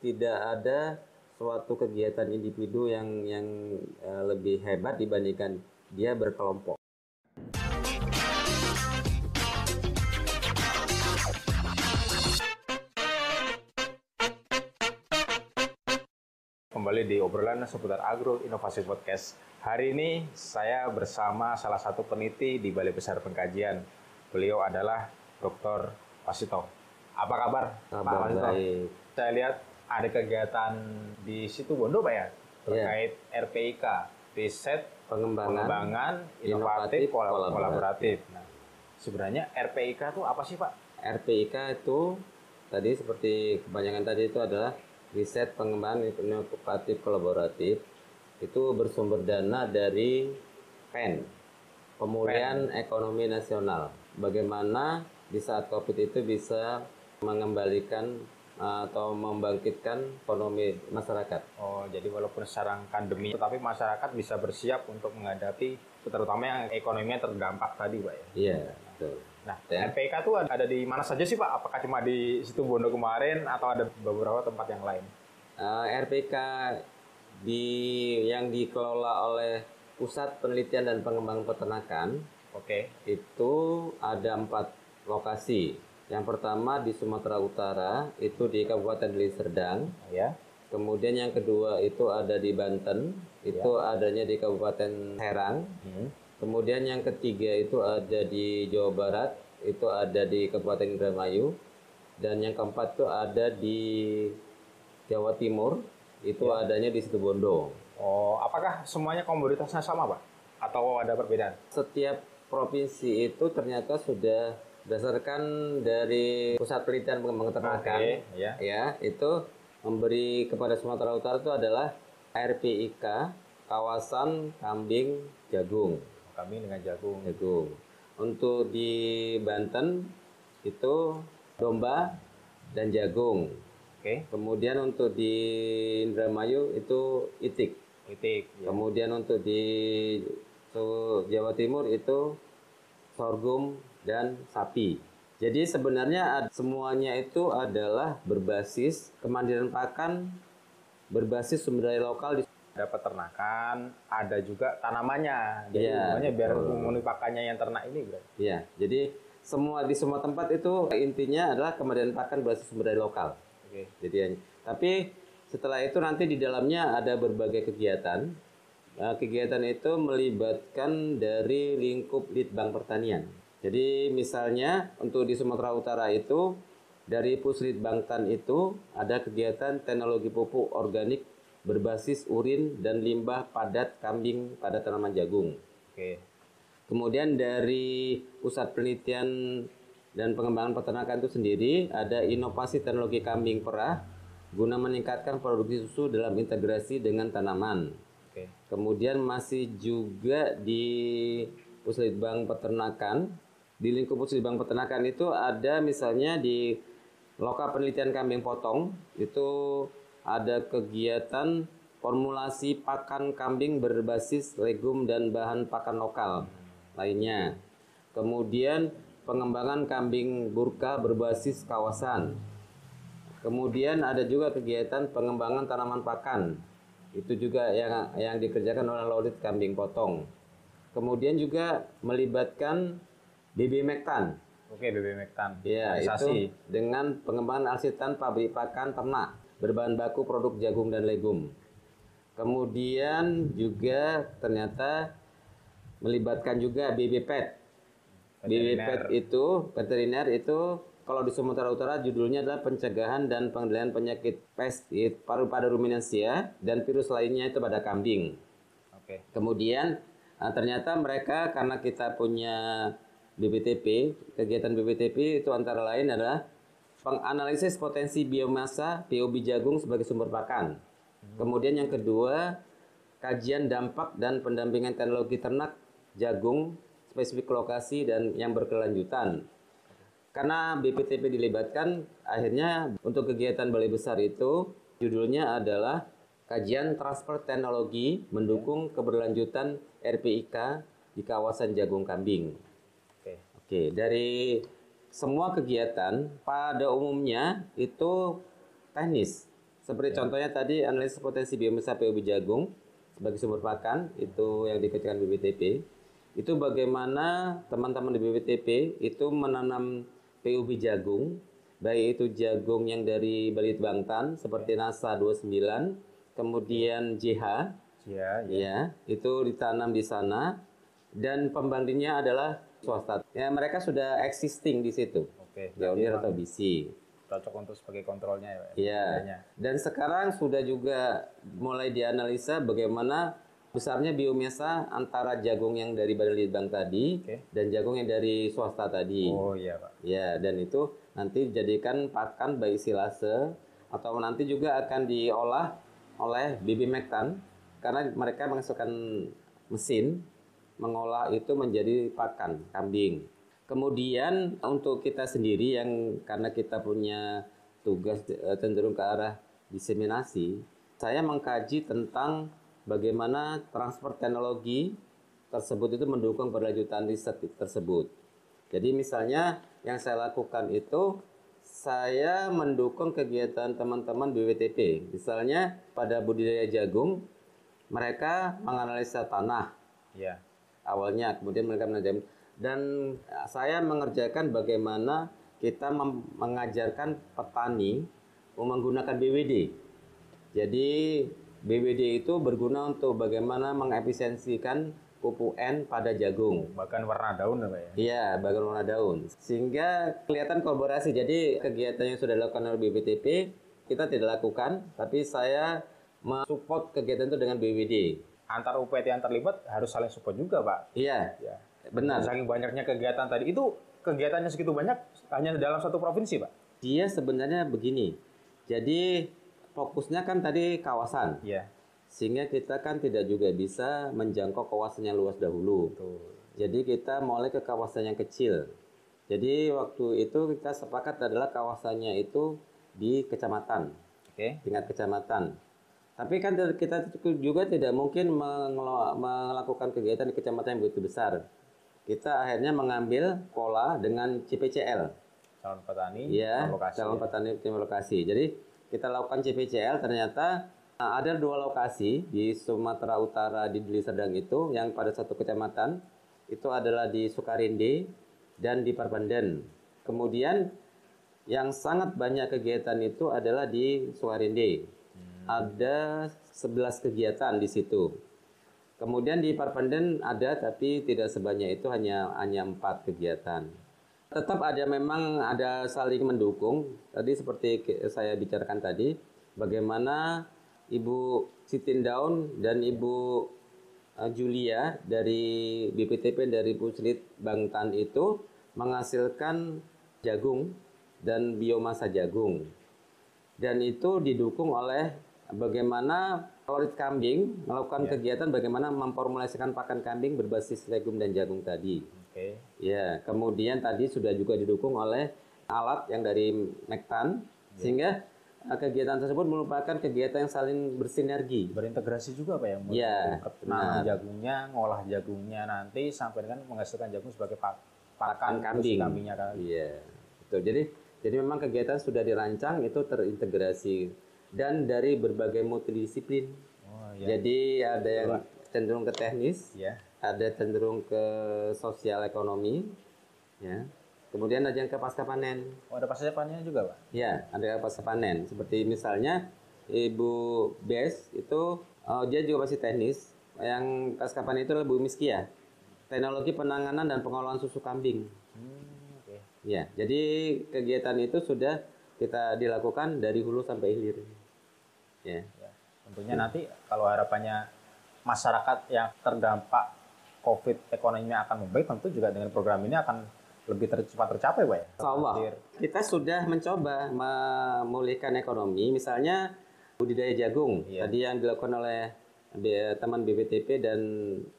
tidak ada suatu kegiatan individu yang lebih hebat dibandingkan dia berkelompok. Kembali di obrolan seputar Agro Inovasi Podcast. Hari ini saya bersama salah satu peneliti di Balai Besar Pengkajian. Beliau adalah Dr. Wasito. Apa kabar, Pak Wasito? Baik. Saya lihat ada kegiatan di Situbondo, Pak ya, terkait RPIK, Riset Pengembangan Inovatif Kolaboratif. Nah, sebenarnya RPIK itu apa sih, Pak? RPIK itu tadi seperti kebanyakan tadi itu adalah Riset Pengembangan Inovatif Kolaboratif. Itu bersumber dana dari PEN, Pemulihan Ekonomi Nasional. Bagaimana di saat COVID itu bisa mengembalikan atau membangkitkan ekonomi masyarakat. Oh, jadi walaupun sekarang pandemi, tetapi masyarakat bisa bersiap untuk menghadapi, terutama yang ekonominya terdampak tadi, Pak ya? Iya, betul. Nah, RPIK itu ada di mana saja sih, Pak? Apakah cuma di Situbondo kemarin atau ada beberapa tempat yang lain? RPIK yang dikelola oleh Pusat Penelitian dan Pengembangan Peternakan. Oke. Itu ada 4 lokasi. Yang pertama di Sumatera Utara, itu di Kabupaten Deli Serdang. Ya. Kemudian yang kedua itu ada di Banten, itu adanya di Kabupaten Serang. Kemudian yang ketiga itu ada di Jawa Barat, itu ada di Kabupaten Indramayu. Dan yang keempat itu ada di Jawa Timur, itu adanya di Situbondo. Oh, apakah semuanya komoditasnya sama, Pak? Atau ada perbedaan? Setiap provinsi itu ternyata sudah berdasarkan dari Pusat Penelitian Pengembangan Peternakan, itu memberi kepada Sumatera Utara itu adalah RPIK kawasan kambing jagung. Kambing dengan jagung. Untuk di Banten itu domba dan jagung. Kemudian untuk di Indramayu itu itik. Kemudian untuk di Jawa Timur itu sorghum dan sapi. Jadi sebenarnya semuanya itu adalah berbasis kemandirian pakan, berbasis sumber daya lokal. Ada peternakan, ada juga tanamannya. Jadi semuanya biar memenuhi pakannya yang ternak ini, berarti. Iya, jadi di semua tempat itu intinya adalah kemandirian pakan berbasis sumber daya lokal. Jadi, tapi setelah itu nanti di dalamnya ada berbagai kegiatan. Kegiatan itu melibatkan dari lingkup Litbang Pertanian. Jadi misalnya untuk di Sumatera Utara itu dari Puslitbangtan itu ada kegiatan teknologi pupuk organik berbasis urin dan limbah padat kambing pada tanaman jagung. Kemudian dari Pusat Penelitian dan Pengembangan Peternakan itu sendiri ada inovasi teknologi kambing perah guna meningkatkan produksi susu dalam integrasi dengan tanaman. Kemudian masih juga di Puslitbang Peternakan, di lingkup Puslitbang Peternakan itu ada misalnya di Loka Penelitian Kambing Potong, itu ada kegiatan formulasi pakan kambing berbasis legum dan bahan pakan lokal lainnya. Kemudian pengembangan kambing burka berbasis kawasan. Kemudian ada juga kegiatan pengembangan tanaman pakan. Itu juga yang dikerjakan oleh Lolit Kambing Potong. Kemudian juga melibatkan BB Mektan. BB Mektan. Ya, itu dengan pengembangan alsitan pabrik pakan ternak berbahan baku produk jagung dan legum. Kemudian juga ternyata melibatkan juga BB Pet. BB Pet itu veteriner itu kalau di Sumatera Utara judulnya adalah pencegahan dan pengendalian penyakit pest paru pada ruminansia dan virus lainnya itu pada kambing. Kemudian ternyata mereka karena kita punya BPTP, kegiatan BPTP itu antara lain adalah penganalisis potensi biomasa POB jagung sebagai sumber pakan. Kemudian yang kedua, kajian dampak dan pendampingan teknologi ternak jagung spesifik lokasi dan yang berkelanjutan. Karena BPTP dilibatkan, akhirnya untuk kegiatan Balai Besar itu judulnya adalah Kajian Transfer Teknologi Mendukung Keberlanjutan RPIK di Kawasan Jagung Kambing. Dari semua kegiatan pada umumnya itu teknis, Seperti contohnya tadi analisis potensi biomasa PUB jagung sebagai sumber pakan itu yang dikerjakan BPTP. Itu bagaimana teman-teman di BPTP itu menanam PUB jagung, baik itu jagung yang dari Balit Bangtan seperti NASA 29, kemudian JH, ya, itu ditanam di sana dan pembandingnya adalah swasta. Ya, mereka sudah existing di situ. Pionir atau BC. Cocok untuk sebagai kontrolnya ya Pak? Iya. Dan sekarang sudah juga mulai dianalisa bagaimana besarnya biomasa antara jagung yang dari Badan Litbang tadi dan jagung yang dari swasta tadi. Oh iya Pak. Ya, dan itu nanti dijadikan pakan bagi silase atau nanti juga akan diolah oleh BB Mektan karena mereka menghasilkan mesin mengolah itu menjadi pakan kambing. Kemudian untuk kita sendiri yang karena kita punya tugas cenderung ke arah diseminasi, saya mengkaji tentang bagaimana transfer teknologi tersebut itu mendukung berlanjutan riset tersebut. Jadi misalnya yang saya lakukan itu saya mendukung kegiatan teman-teman BWTP. Misalnya pada budidaya jagung, mereka menganalisa tanah. Ya. Awalnya, kemudian mereka menanam. Dan saya mengerjakan bagaimana kita mengajarkan petani menggunakan BWD. Jadi BWD itu berguna untuk bagaimana mengefisiensikan pupuk N pada jagung. Bahkan warna daun ya Pak ya? Iya, bahkan warna daun. Sehingga kelihatan kolaborasi. Jadi kegiatan yang sudah dilakukan oleh BPTP kita tidak lakukan, tapi saya mensupport kegiatan itu dengan BWD. Antar UPT yang terlibat harus saling support juga Pak? Iya. Ya. Benar. Saking banyaknya kegiatan tadi itu kegiatannya segitu banyak hanya dalam satu provinsi Pak? Dia sebenarnya begini. Jadi fokusnya kan tadi kawasan. Iya. Sehingga kita kan tidak juga bisa menjangkau kawasan yang luas dahulu. Betul. Jadi kita mulai ke kawasan yang kecil. Jadi waktu itu kita sepakat adalah kawasannya itu di kecamatan. Tingkat kecamatan. Tapi kan kita juga tidak mungkin melakukan kegiatan di kecamatan yang begitu besar. Kita akhirnya mengambil pola dengan CPCL. Calon petani, ya, calon petani tim lokasi. Jadi kita lakukan CPCL, ternyata ada 2 lokasi di Sumatera Utara di Deli Serdang itu yang pada satu kecamatan itu adalah di Sukarinde dan di Parbandan. Kemudian yang sangat banyak kegiatan itu adalah di Sukarinde. Ada 11 kegiatan di situ. Kemudian di Parbandan ada tapi tidak sebanyak itu, hanya 4 kegiatan. Tetap memang ada saling mendukung. Tadi seperti saya bicarakan tadi, bagaimana Ibu Sitindaun dan Ibu Julia dari BPTP dari Puslit Bangtan itu menghasilkan jagung dan biomasa jagung. Dan itu didukung oleh bagaimana Florid Kambing melakukan kegiatan bagaimana memformulasikan pakan kambing berbasis legum dan jagung tadi. Ya, kemudian tadi sudah juga didukung oleh alat yang dari Mektan, sehingga kegiatan tersebut merupakan kegiatan yang saling bersinergi. Berintegrasi juga Pak ya? Iya. Menanam jagungnya, ngolah jagungnya nanti sampai dengan menghasilkan jagung sebagai pakan kambingnya kan? Iya, betul. Jadi memang kegiatan sudah dirancang itu terintegrasi. Dan dari berbagai multidisiplin. Jadi ada yang cenderung ke teknis, ada cenderung ke sosial ekonomi, ya. Kemudian ada yang ke pasca panen. Oh, ada pasca panennya juga Pak? Ya, ada pasca panen. Seperti misalnya Ibu Bes itu dia juga masih teknis. Yang pasca panen itu adalah Bu Miskia, teknologi penanganan dan pengolahan susu kambing. Ya, jadi kegiatan itu sudah kita dilakukan dari hulu sampai hilir. Ya. Tentunya nanti kalau harapannya masyarakat yang terdampak COVID ekonominya akan membaik, tentu juga dengan program ini akan lebih cepat tercapai, Pak ya? Insya Allah. Kita sudah mencoba memulihkan ekonomi, misalnya budidaya jagung. Tadi yang dilakukan oleh teman BPTP dan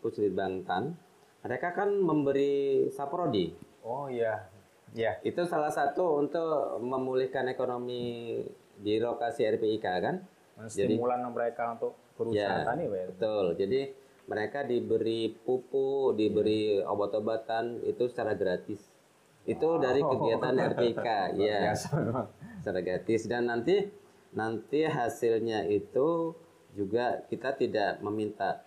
Puslit Bangtan, mereka kan memberi saprodi. Oh iya. Ya. Itu salah satu untuk memulihkan ekonomi di lokasi RPIK kan. Stimulan mereka untuk berusaha tani, Pak ya? Betul. Jadi mereka diberi pupuk, diberi obat-obatan itu secara gratis. Itu dari kegiatan RPIK, ya. Secara gratis. Dan nanti nanti hasilnya itu juga kita tidak meminta.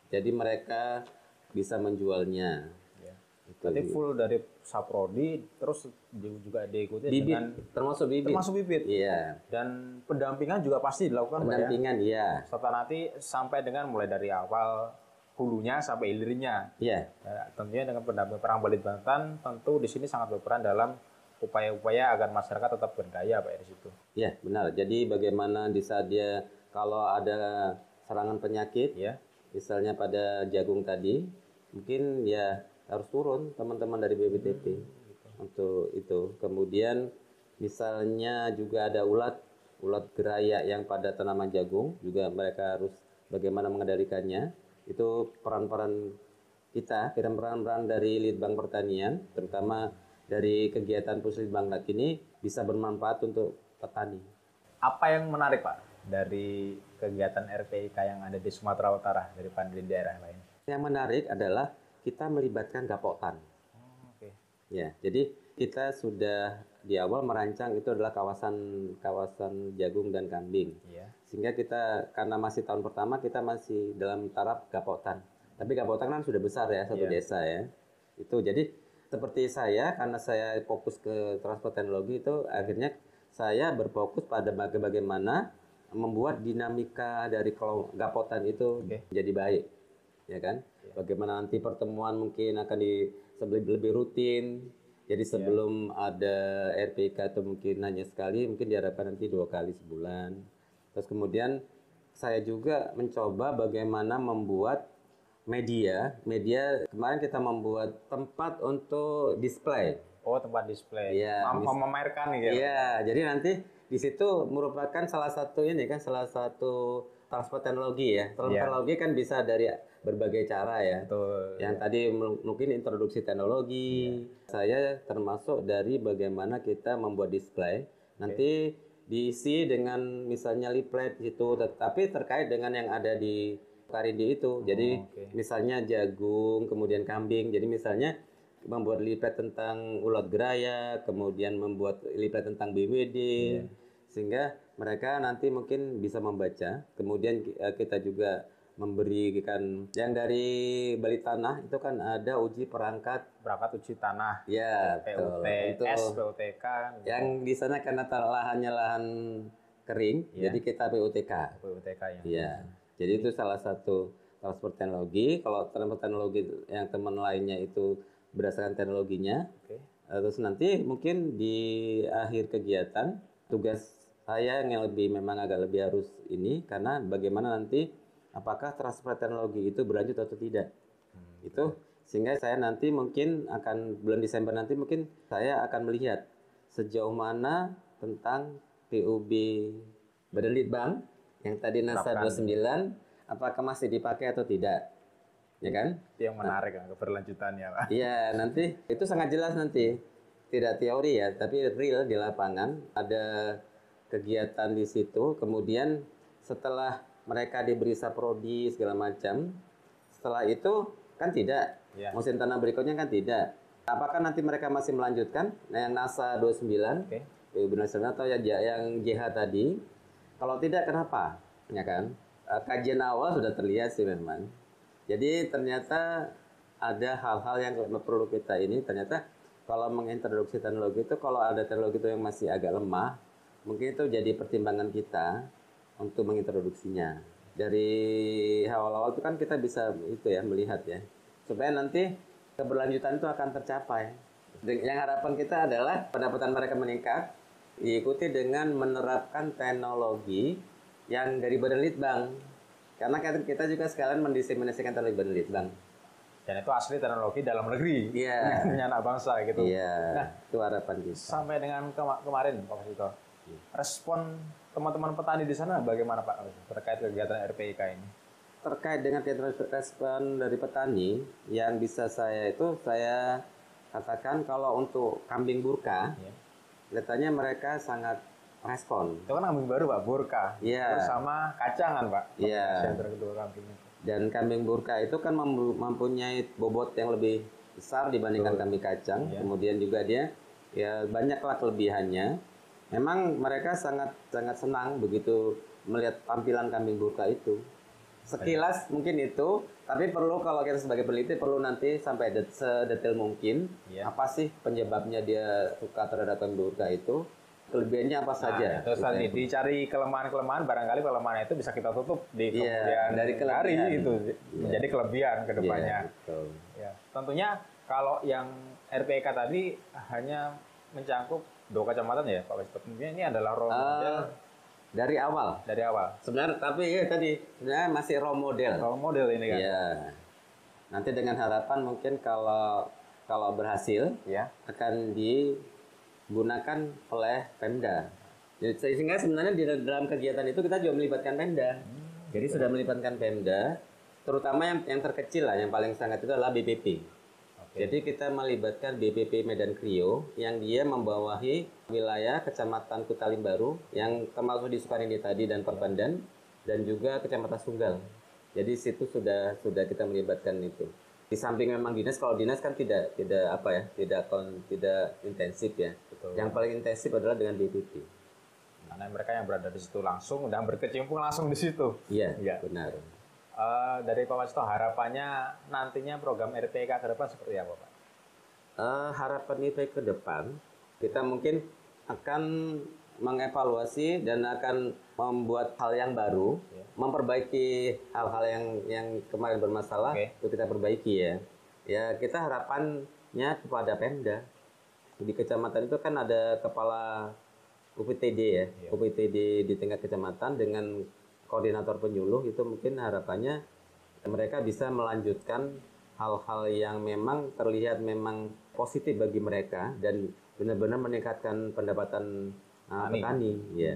Jadi mereka bisa menjualnya. Ya. Berarti full dari Saprodi, terus juga diikuti bibit, dengan termasuk bibit. Termasuk bibit. Iya. Dan pendampingan juga pasti dilakukan, pendampingan, Pak, ya? Iya. Serta nanti sampai dengan mulai dari awal hulunya sampai hilirnya. Iya. Tentunya dengan pendampingan perang Balitbangtan, tentu di sini sangat berperan dalam upaya-upaya agar masyarakat tetap berdaya, Pak, ya, di situ. Iya, benar. Jadi bagaimana di saat dia kalau ada serangan penyakit, ya, misalnya pada jagung tadi, mungkin ya harus turun teman-teman dari BPTP untuk itu. Kemudian misalnya juga ada ulat geraya yang pada tanaman jagung, juga mereka harus bagaimana mengendalikannya. Itu peran-peran kita, peran-peran dari Litbang Pertanian, terutama dari kegiatan Puslitbanglag ini bisa bermanfaat untuk petani. Apa yang menarik, Pak, dari kegiatan RPIK yang ada di Sumatera Utara daripada di daerah lain? Yang menarik adalah kita melibatkan Gapoktan. Okay. Ya, jadi kita sudah di awal merancang itu adalah kawasan jagung dan kambing. Yeah. Sehingga kita karena masih tahun pertama kita masih dalam taraf Gapoktan. Tapi Gapoktan kan sudah besar ya, satu desa ya. Itu jadi seperti saya, karena saya fokus ke transport teknologi itu, akhirnya saya berfokus pada bagaimana membuat dinamika dari Gapoktan itu jadi baik, ya kan? Bagaimana nanti pertemuan mungkin akan lebih rutin. Jadi sebelum ada RPIK itu mungkin hanya sekali, mungkin diharapkan nanti 2 kali sebulan. Terus kemudian saya juga mencoba bagaimana membuat media kemarin kita membuat tempat untuk display. Oh, tempat display. Iya, memamerkan gitu. Iya, jadi nanti di situ merupakan salah satu transport teknologi ya. Teknologi kan bisa dari berbagai cara ya. Betul. Yang tadi mungkin introduksi teknologi. Saya termasuk dari bagaimana kita membuat display. Nanti diisi dengan misalnya leaflet gitu, tapi terkait dengan yang ada di Karindi itu. Jadi misalnya jagung, kemudian kambing. Jadi misalnya membuat leaflet tentang ulat geraya, kemudian membuat leaflet tentang BWD, sehingga mereka nanti mungkin bisa membaca. Kemudian kita juga memberikan yang dari Bali Tanah itu kan ada uji perangkat uji tanah. Ya, PUTS, PUTK. Yang di sana karena lahannya lahan kering, jadi kita PUTK. PUTK ya. Iya. Jadi itu salah satu transport teknologi. Kalau transport teknologi yang teman lainnya itu berdasarkan teknologinya. Terus nanti mungkin di akhir kegiatan tugas saya yang memang agak lebih harus ini, karena bagaimana nanti apakah transport teknologi itu berlanjut atau tidak. Itu sehingga saya nanti mungkin akan bulan Desember nanti mungkin saya akan melihat sejauh mana tentang PUB Badan Litbang yang tadi NASA 29 apakah masih dipakai atau tidak, ya kan? Itu yang menarik keberlanjutannya, Pak. Iya, nanti itu sangat jelas nanti, tidak teori ya, tapi real di lapangan ada kegiatan di situ. Kemudian setelah mereka diberi saprodi segala macam, setelah itu kan tidak, musim tanam berikutnya kan tidak. Apakah nanti mereka masih melanjutkan yang NASA 29, PUB nasional atau yang JH tadi? Kalau tidak, kenapa? Ya kan? Kajian awal sudah terlihat sih memang. Jadi ternyata ada hal-hal yang perlu kita ini. Ternyata kalau mengintroduksi teknologi itu, kalau ada teknologi itu yang masih agak lemah, mungkin itu jadi pertimbangan kita untuk mengintroduksinya. Dari awal-awal itu kan kita bisa itu ya melihat ya, supaya nanti keberlanjutan itu akan tercapai. Yang harapan kita adalah pendapatan mereka meningkat, diikuti dengan menerapkan teknologi yang dari Badan Litbang. Karena kita juga sekalian mendiseminasikan teknologi Badan Litbang. Dan itu asli teknologi dalam negeri. Iya. Punya anak bangsa gitu. Iya. Nah, itu harapan kita. Sampai dengan kemarin, Pak Masito, respon teman-teman petani di sana bagaimana, Pak, terkait kegiatan RPIK ini? Terkait dengan respon dari petani, yang bisa saya katakan kalau untuk kambing burka, kelihatannya mereka sangat respon. Itu kan kambing baru, Pak, burka. Iya. Sama kacangan, Pak. Iya. Dan kambing burka itu kan mempunyai bobot yang lebih besar dibandingkan kambing kacang. Kemudian juga dia ya banyaklah kelebihannya. Memang mereka sangat sangat senang begitu melihat tampilan kambing burka itu. Sekilas mungkin itu, tapi perlu kalau kita sebagai peneliti perlu nanti sampai sedetail mungkin apa sih penyebabnya dia suka terhadap kambing burka itu, kelebihannya apa saja. Terus tadi dicari kelemahan-kelemahan, barangkali kelemahan itu bisa kita tutup di kemudian dari hari itu menjadi kelebihan ke depannya. Ya. Tentunya kalau yang RPIK tadi hanya mencangkup 2 kecamatan ya Pak Wasto. Ini adalah role model dari awal. Sebenarnya tapi ya tadi sebenarnya masih role model. Role model ini kan. Iya. Nanti dengan harapan mungkin kalau berhasil akan digunakan oleh Pemda. Jadi sehingga sebenarnya di dalam kegiatan itu kita juga melibatkan Pemda. Jadi sudah melibatkan Pemda, terutama yang terkecil lah, yang paling sangat itu adalah BPP. Jadi kita melibatkan BPP Medan Krio yang dia membawahi wilayah Kecamatan Kutalim Baru yang termasuk di Sukarini tadi dan Perbandan dan juga Kecamatan Sunggal. Jadi situ sudah kita melibatkan itu. Di samping memang dinas, kalau dinas kan tidak intensif ya. Betul. Yang paling intensif adalah dengan BPP. Karena mereka yang berada di situ langsung dan berkecimpung langsung di situ. Iya, benar. Dari Pak Wasto, harapannya nantinya program RPIK ke depan seperti apa Pak? Harapan RPIK ke depan, kita mungkin akan mengevaluasi dan akan membuat hal yang baru, memperbaiki hal-hal yang kemarin bermasalah, itu kita perbaiki ya. Ya kita harapannya kepada Pemda. Di kecamatan itu kan ada kepala UPTD ya, UPTD di tingkat kecamatan dengan koordinator penyuluh, itu mungkin harapannya mereka bisa melanjutkan hal-hal yang memang terlihat memang positif bagi mereka dan benar-benar meningkatkan pendapatan petani. Ya.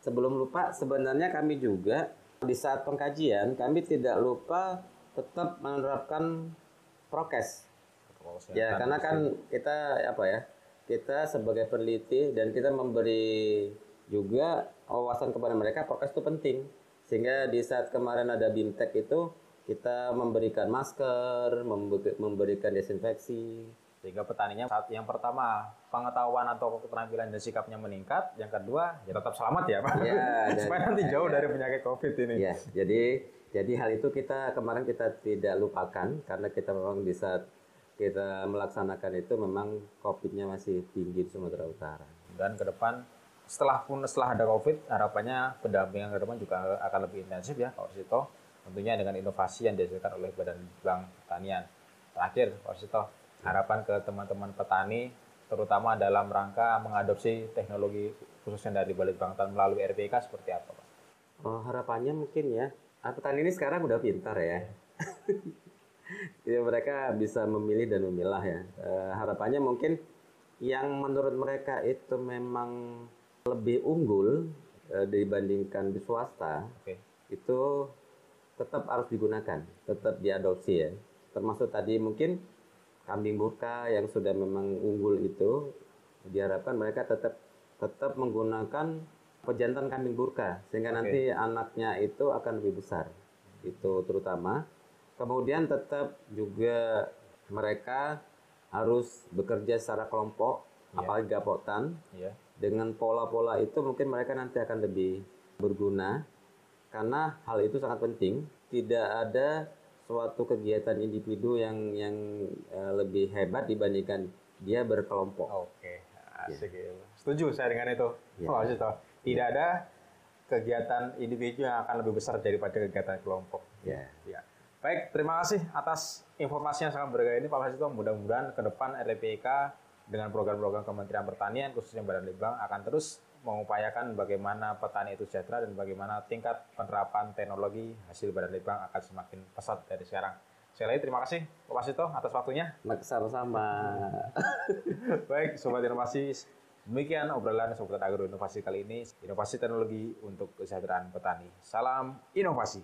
Sebelum lupa, sebenarnya kami juga di saat pengkajian kami tidak lupa tetap menerapkan prokes. Ya, karena kan kita sebagai peneliti dan kita memberi juga wawasan kepada mereka, prokes itu penting. Sehingga di saat kemarin ada BIMTEK itu kita memberikan masker, memberikan desinfeksi. Sehingga petaninya saat yang pertama pengetahuan atau keterampilan dan sikapnya meningkat, yang kedua ya tetap selamat ya Pak. Ya, supaya nanti jauh dari penyakit COVID ini. Ya, jadi hal itu kemarin kita tidak lupakan karena kita memang di saat kita melaksanakan itu memang COVID-nya masih tinggi di Sumatera Utara. Dan ke depan setelah ada COVID, harapannya pendampingan ke depan juga akan lebih intensif ya Pak Warsito. Tentunya dengan inovasi yang dihasilkan oleh Badan Litbang Pertanian. Terakhir Pak Warsito, harapan ke teman-teman petani, terutama dalam rangka mengadopsi teknologi khususnya dari Balitbang Pertanian melalui RPIK seperti apa Pak? Harapannya mungkin ya, petani ini sekarang udah pintar ya. Ya mereka bisa memilih dan memilah ya. Harapannya mungkin yang menurut mereka itu memang lebih unggul dibandingkan di swasta, itu tetap harus digunakan, tetap diadopsi ya. Termasuk tadi mungkin kambing burka yang sudah memang unggul itu diharapkan mereka tetap menggunakan pejantan kambing burka sehingga nanti anaknya itu akan lebih besar. Itu terutama. Kemudian tetap juga mereka harus bekerja secara kelompok, apalagi gapotan. Dengan pola-pola itu mungkin mereka nanti akan lebih berguna karena hal itu sangat penting. Tidak ada suatu kegiatan individu yang lebih hebat dibandingkan dia berkelompok. Asik ya. Setuju saya dengan itu. Tidak ada kegiatan individu yang akan lebih besar daripada kegiatan kelompok. Baik, terima kasih atas informasi yang sangat berharga ini Pak Warsito. Mudah-mudahan ke depan RPIK dengan program-program Kementerian Pertanian khususnya Badan Litbang akan terus mengupayakan bagaimana petani itu sejahtera dan bagaimana tingkat penerapan teknologi hasil Badan Litbang akan semakin pesat dari sekarang. Sekali lagi terima kasih Pak Warsito atas waktunya. Sama-sama. Baik, Sobat Inovasi, demikian obrolan Sobat Agro Inovasi kali ini. Inovasi teknologi untuk kesejahteraan petani. Salam inovasi.